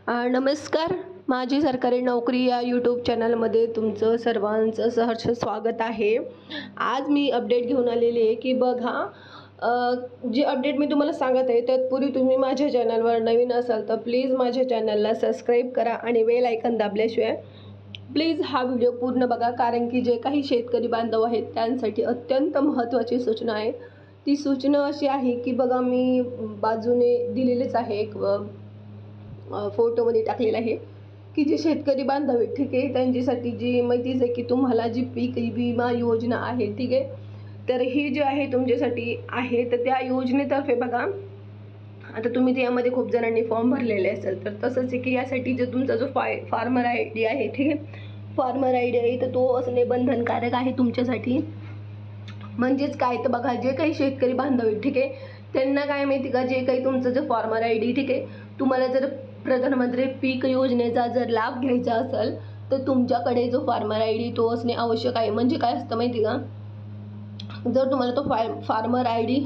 नमस्कार. माझी सरकारी नोकरी या यूट्यूब चॅनलमध्ये तुमचं सर्वांचं सहर्ष स्वागत आहे. आज मी अपडेट घेऊन आलेली आहे की बघा, जी अपडेट मी तुम्हाला सांगत आहे तत्पूर्वी तुम्ही माझ्या चॅनलवर नवीन असाल तर प्लीज माझ्या चॅनलला सबस्क्राईब करा आणि बेल आयकॉन दाबल्याशिवाय प्लीज हा व्हिडिओ पूर्ण बघा, कारण की जे काही शेतकरी बांधव आहेत त्यांसाठी अत्यंत महत्त्वाची सूचना आहे. ती सूचना अशी आहे की बघा, मी बाजूने दिलेलीच आहे, एक फोटोमध्ये टाकलेला आहे की जे शेतकरी बांधव आहेत, ठीक आहे, त्यांच्यासाठी जी माहितीच आहे की तुम्हाला जी पीक विमा योजना आहे, ठीक आहे, तर ही जी आहे तुमच्यासाठी आहे. तर त्या योजनेतर्फे बघा, आता तुम्ही त्यामध्ये खूप जणांनी फॉर्म भरलेले असेल तर तसंच आहे की यासाठी जो तुमचा जो फार्मर आय डी आहे, ठीक आहे, फार्मर आय डी आहे, तर तो असणे बंधनकारक आहे तुमच्यासाठी. म्हणजेच काय तर बघा, जे काही शेतकरी बांधव आहेत, ठीक आहे, त्यांना काय माहिती का, जे काही तुमचं जे फार्मर आय डी, ठीक आहे, तुम्हाला जर प्रधानमंत्री पीक योजनेचा जर लाभ घ्यायचा असेल तर तुमच्याकडे जो फार्मर आय डी तो असणे आवश्यक आहे. म्हणजे काय असतं माहिती का, जर तुम्हाला तो फार्मर आय डी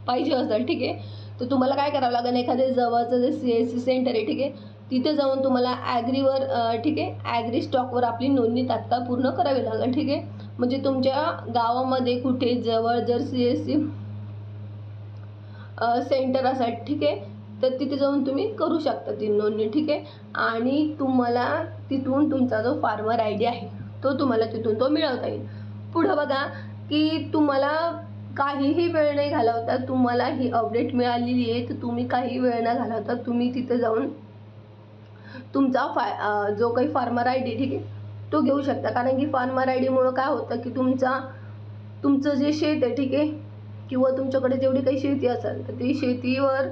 पाहिजे असेल, ठीक आहे, तर तुम्हाला काय करावं लागेल, एखाद्या जवळचं जे CSC सेंटर आहे, ठीक आहे, तिथे जाऊन तुम्हाला ॲग्रीवर ठीक आहे, ॲग्री स्टॉकवर आपली नोंदणी तात्काळ पूर्ण करावी लागेल. ठीक आहे, म्हणजे तुमच्या गावामध्ये कुठे जवळ जर CSC सेंटर असेल, ठीक आहे, तर तिथे जाऊन तुम्ही करू शकता ती नोंदणी. ठीक आहे, आणि तुम्हाला तिथून तुमचा जो फार्मर आय डी आहे तो तुम्हाला तिथून तो मिळवता येईल. पुढं बघा की तुम्हाला काहीही वेळ नाही घालवता, तुम्हाला ही अपडेट मिळालेली आहे, तर तुम्ही काही वेळ न घालवता तुम्ही तिथे जाऊन तुमचा जो काही फार्मर आय डी, ठीक आहे, तो घेऊ शकता. कारण की फार्मर आय डीमुळं काय होतं की तुमचं जे शेत आहे, ठीक आहे, किंवा तुमच्याकडे जेवढी काही शेती असेल तर ती शेतीवर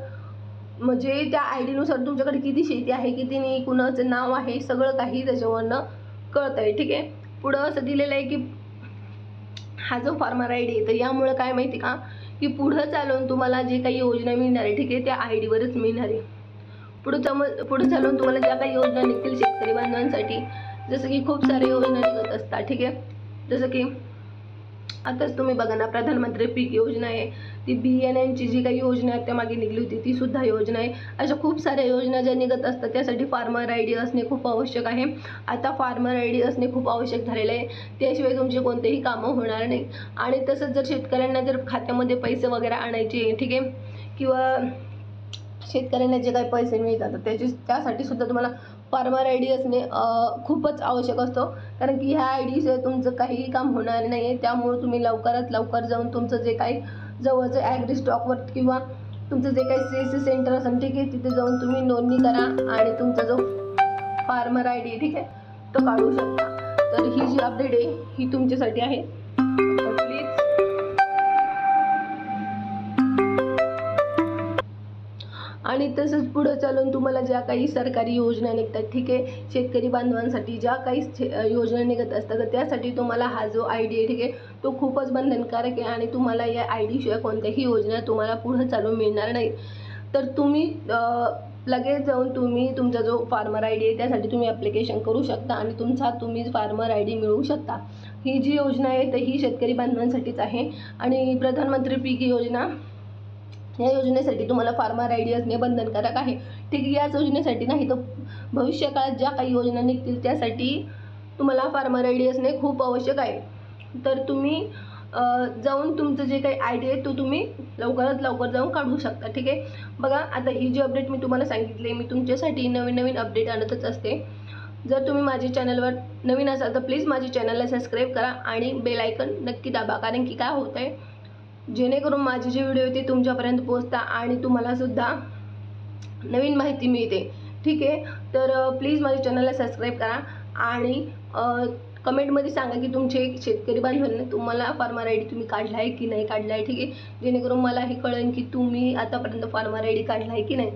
म्हणजे त्या आय डीनुसार तुमच्याकडे किती शेती आहे, किती नाही, कुणाचं नाव आहे, सगळं काही त्याच्यावरनं कळतं आहे. ठीक आहे, पुढं असं दिलेलं आहे की हा जो फार्मर आय डी आहे, तर यामुळं काय माहिती का, की पुढं चालून तुम्हाला जे काही योजना मिळणार आहे, ठीक आहे, त्या आय डीवरच मिळणार आहे. पुढं चालून तुम्हाला ज्या काही योजना निघतील शेतकरी बांधवांसाठी, जसं की खूप साऱ्या योजना निघत असतात, ठीक आहे, जसं की आताच तुम्ही बघा ना, प्रधानमंत्री पीक योजना आहे, ती बियाण्यांची जी काही योजना आहे त्यामागे निघली होती, ती सुद्धा योजना आहे. अशा खूप साऱ्या योजना ज्या निघत असतात त्यासाठी फार्मर आय डी असणे खूप आवश्यक आहे. आता फार्मर आय डी असणे खूप आवश्यक झालेलं आहे, त्याशिवाय तुमचे कोणतेही कामं होणार नाही. आणि तसंच जर शेतकऱ्यांना जर खात्यामध्ये पैसे वगैरे आणायचे, ठीक आहे, किंवा शेतकऱ्यांना जे काही पैसे मिळतात त्यासाठी सुद्धा तुम्हाला फार्मर आय डी असणे खूपच आवश्यक असतो. कारण की ह्या आय डीशिवाय तुमचं काहीही काम होणार नाही आहे. त्यामुळे तुम्ही लवकरात लवकर जाऊन तुमचं जे काही जवळचं ॲग्री स्टॉकवर किंवा तुमचं जे काही CSC सेंटर असेल, ठीक आहे, तिथे जाऊन तुम्ही नोंदणी करा आणि तुमचा जो फार्मर आय डी, ठीक आहे, तो काढू शकता. तर ही जी अपडेट आहे ही तुमच्यासाठी आहे, तर प्लीज. आणि तसंच पुढं चालून तुम्हाला ज्या काही सरकारी योजना निघतात, ठीक आहे, शेतकरी बांधवांसाठी ज्या काही योजना निघत असतात, तर त्यासाठी तुम्हाला हा जो आय डी आहे, ठीक आहे, तो खूपच बंधनकारक आहे आणि तुम्हाला या आय डीशिवाय कोणत्याही योजना तुम्हाला पुढं चालून मिळणार नाही. तर तुम्ही लगेच जाऊन तुम्ही तुमचा जो फार्मर आय डी आहे त्यासाठी तुम्ही ॲप्लिकेशन करू शकता आणि तुम्ही फार्मर आय डी मिळवू शकता. ही जी योजना आहे तर ही शेतकरी बांधवांसाठीच आहे. आणि प्रधानमंत्री पीक योजना, या योजनेसाठी तुम्हाला फार्मर आय डी असणे बंधनकारक आहे. ठीक आहे, याच योजनेसाठी नाही तर भविष्यकाळात ज्या काही योजना निघतील त्यासाठी तुम्हाला फार्मर आय डी असणे खूप आवश्यक आहे. तर तुम्ही जाऊन तुमचं जे काही आय डी आहे तो तुम्ही लवकरात लवकर जाऊन काढू शकता. ठीक आहे, बघा, आता ही जी अपडेट मी तुम्हाला सांगितली, मी तुमच्यासाठी नवीन अपडेट आणतच असते. जर तुम्ही माझ्या चॅनलवर नवीन असाल तर प्लीज माझ्या चॅनलला सबस्क्राईब करा आणि बेल आयकॉन नक्की दाबा. कारण की काय होतं आहे, जेणेकरून माझे जे व्हिडिओ ते तुमच्यापर्यंत पोहोचता आणि तुम्हालासुद्धा नवीन माहिती मिळते. ठीक आहे, तर प्लीज माझ्या चॅनलला सबस्क्राईब करा आणि कमेंटमध्ये सांगा की तुमचे शेतकरी बांधवांनी तुम्हाला फार्मर आय डी तुम्ही काढला आहे की नाही काढला आहे. ठीक आहे, जेणेकरून मला हे कळेल की तुम्ही आतापर्यंत फार्मर आय डी काढला आहे की नाही.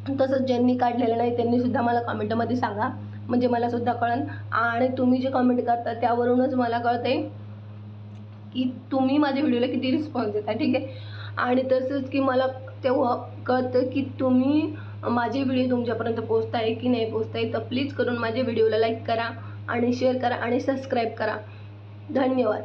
तसंच ज्यांनी काढलेलं नाही त्यांनीसुद्धा मला कमेंटमध्ये सांगा, म्हणजे मलासुद्धा कळेल. आणि तुम्ही जे कमेंट करता त्यावरूनच मला कळते की तुम्ही माझ्या व्हिडिओला किती रिस्पॉन्स देता. ठीक आहे, आणि तसंच की मला तेव्हा कळतं की तुम्ही माझे व्हिडिओ तुमच्यापर्यंत पोहोचताय की नाही पोहोचताय. तर प्लीज करून माझ्या व्हिडिओला लाईक करा आणि शेअर करा आणि सबस्क्राईब करा. धन्यवाद.